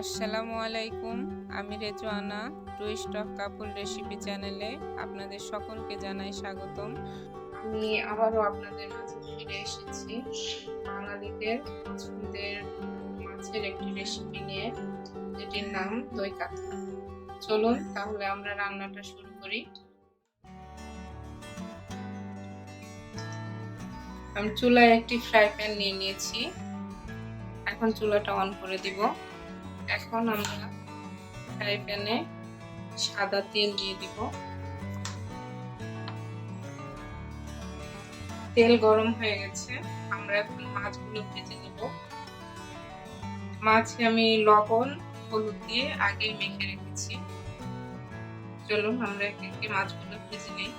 আসসালামু আলাইকুম। আমি Rezwana twist of couple recipe চ্যানেলে আপনাদের সকলকে জানাই স্বাগতম। আমি আবারও আপনাদের মাঝে ফিরে এসেছি বাঙালিদের পছন্দের মাছের একটি রেসিপি নিয়ে, যেটির নাম দই কাতলা। চলুন তাহলে আমরা রান্নাটা শুরু করি। আমি চুলায় একটি ফ্রাই প্যান নিয়ে নিয়েছি। এখন চুলাটা অন করে দিব। এখন আমরা ফ্রাই প্যানে সাদা তেল দিয়ে দিব। তেল গরম হয়ে গেছে, আমরা এখন মাছগুলো ভেজে নেব। মাছে আমি লবণ হলুদ দিয়ে আগেই মেখে রেখেছি। চলুন আমরা একে একে মাছগুলো ভেজে নিই।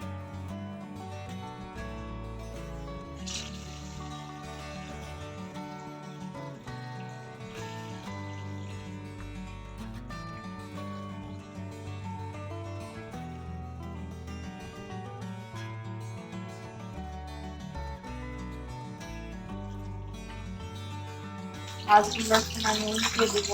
মাছগুলো আমি উল্টে দিব।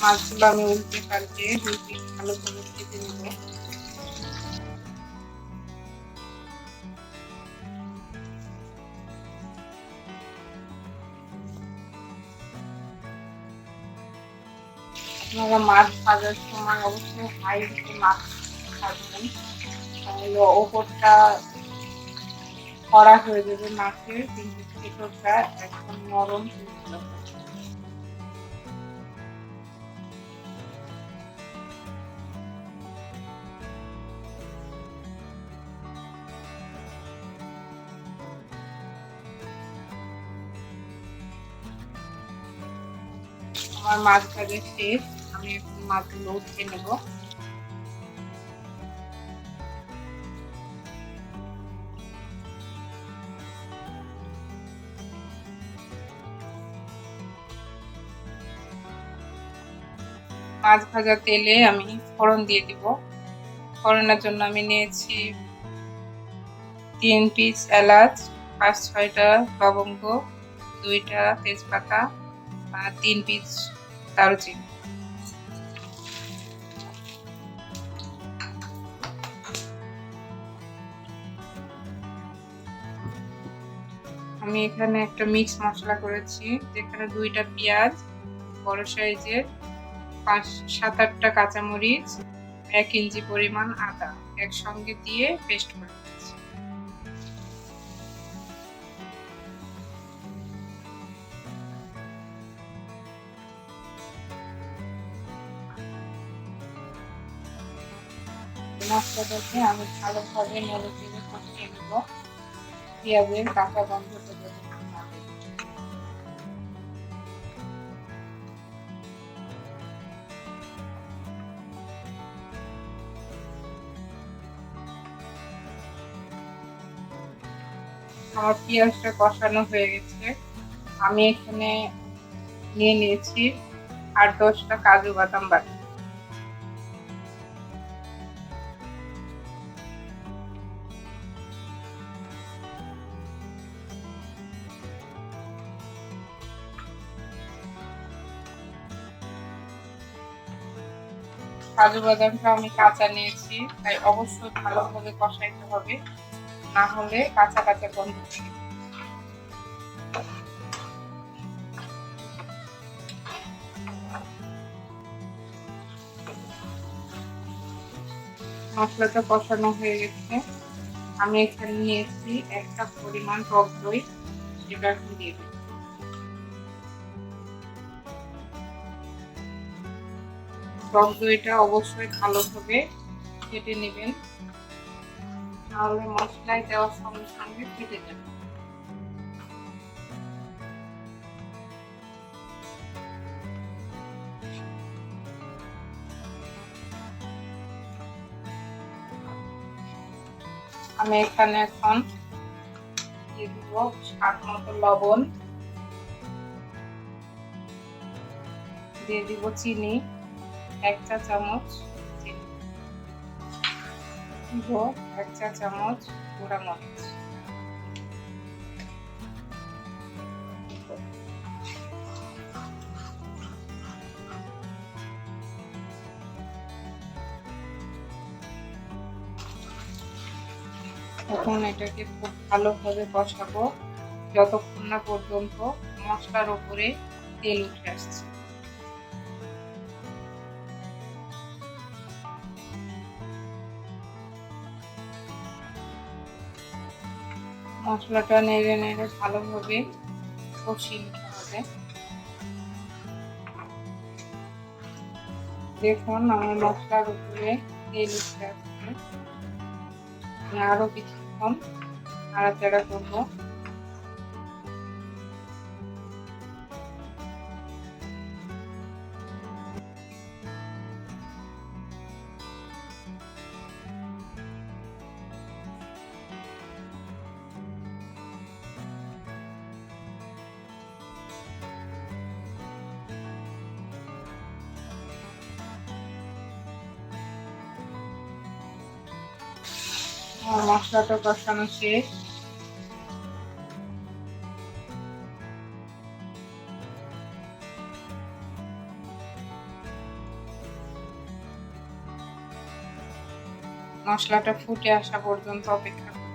মাছগুলো আমি উল্টে পাল্টে ভালো করে ভেজে নেব। আপনারা মাছ ভাজার সময় অবশ্যই হাই হিটে মাছ ভাজবেন, তাহলে ওপরটা কড়া হয়ে যাবে মাছের, কিন্তু ভেতরটা একদম নরম তুলতুলে হবে। আমার মাছ ভাজা শেষ, আমি এখন মাছগুলো উঠিয়ে নেব। মাছ ভাজা তেলে আমি ফোড়ন দিয়ে দিব। ফোড়নের জন্য আমি নিয়েছি 3 পিস এলাচ, 5-6টা লবঙ্গ, 2টা তেজপাতা আর 3 পিস দারুচিনি। আমি এখানে একটা মিক্স মশলা করেছি, যেখানে 2টা পেঁয়াজ, বড় সাইজের 7-8টা কাঁচামরিচ, 1 ইঞ্চি পরিমাণ আদা একসঙ্গে দিয়ে পেস্ট করে দিচ্ছি। মশলাটাকে আমি ভালোভাবে নেড়ে চেড়ে কষিয়ে নেব, পেঁয়াজের কাঁচা গন্ধ চলে যাবে। আমার পেঁয়াজটা কষানো হয়ে গেছে। আমি এখানে নিয়ে নিয়েছি 8-10টা কাজু বাদাম বাটা। কাজু বাদামটা আমি কাঁচা নিয়েছি, তাই অবশ্যই ভালোভাবে কষাইতে হবে, না হলে কাঁচা কাঁচা গন্ধ থাকে। মশলাটা কষানো হয়ে গেছে, আমি এখানে নিয়েছি 1 কাপ পরিমাণ টক দই, সেটা এখন দিয়ে দিই। টক দইটা অবশ্যই ভালোভাবে ফেটে নেবেন, তাহলে মশলায় দেওয়ার সঙ্গে সঙ্গে ফেটে যাবে। আমি এখানে এখন দিয়ে দিব স্বাদ মতো লবণ, দিয়ে দিব চিনি 1 চা চামচ, চিনি দিব 1 চা চামচ গুঁড়া মরিচ, এখন এটাকে খুব ভালোভাবে কষাবো যতক্ষণ না পর্যন্ত মশলার উপরে তেল উঠে আসছে। মশলাটা নেড়ে নেড়ে ভালোভাবে কষিয়ে নিতে হবে। দেখুন আমার মশলার উপরে তেল উঠে আসছে। আরো কিছুক্ষণ নাড়াচাড়া করবো। মশলাটা কষানো শেষ। মশলাটা ফুটে আসা পর্যন্ত অপেক্ষা করব।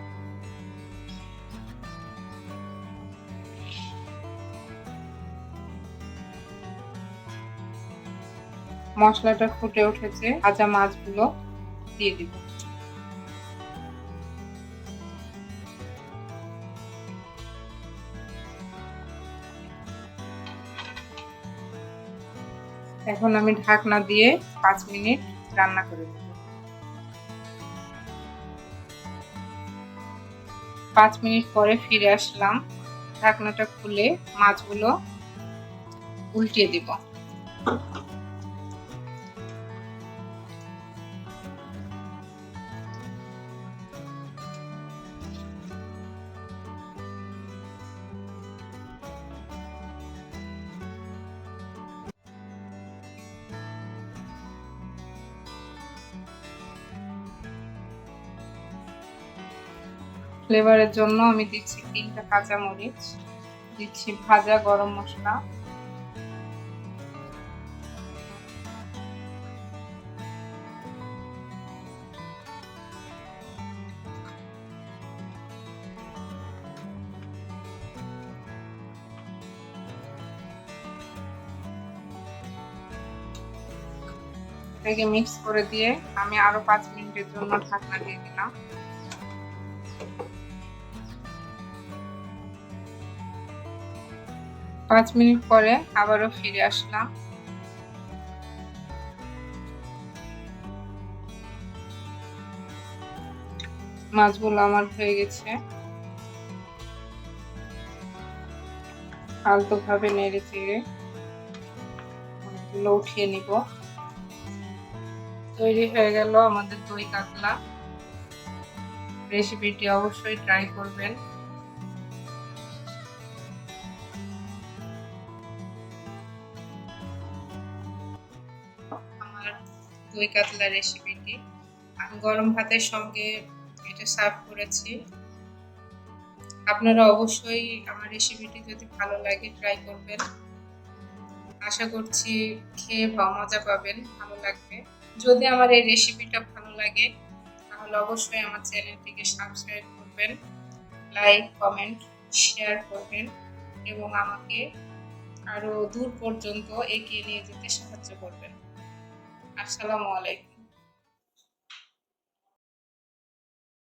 মশলাটা ফুটে উঠেছে, ভাজা মাছগুলো দিয়ে দিব। এখন আমি ঢাকনা দিয়ে 5 মিনিট রান্না করে নেব। 5 মিনিট পরে ফিরে আসলাম। ঢাকনাটা খুলে মাছগুলো উল্টিয়ে দিব। ফ্লেভারের জন্য আমি দিচ্ছি 3টা কাঁচা মরিচ, দিচ্ছি ভাজা গরম মশলা, এটাকে মিক্স করে দিয়ে আমি আরো 5 মিনিটের জন্য ঢাকনা দিয়ে দিলাম। 5 মিনিট পরে আবারও ফিরে আসলাম। মাছগুলো আমার হয়ে গেছে। আলতোভাবে নেড়ে চেড়ে মাছগুলো উঠিয়ে নিব। তৈরি হয়ে গেল আমাদের দই কাতলা। রেসিপিটি অবশ্যই ট্রাই করবেন। আমার দই কাতলা রেসিপিটি আমি গরম ভাতের সঙ্গে এটা সার্ভ করেছি। আপনারা অবশ্যই আমার রেসিপিটি যদি ভালো লাগে ট্রাই করবেন। আশা করছি খেয়ে মজা পাবেন, ভালো লাগবে। যদি আমার এই রেসিপিটা ভালো লাগে তাহলে অবশ্যই আমার চ্যানেলটিকে সাবস্ক্রাইব করবেন, লাইক, কমেন্ট, শেয়ার করবেন এবং আমাকে আরো দূর পর্যন্ত এগিয়ে নিয়ে যেতে সাহায্য করবেন। আসসালামু আলাইকুম।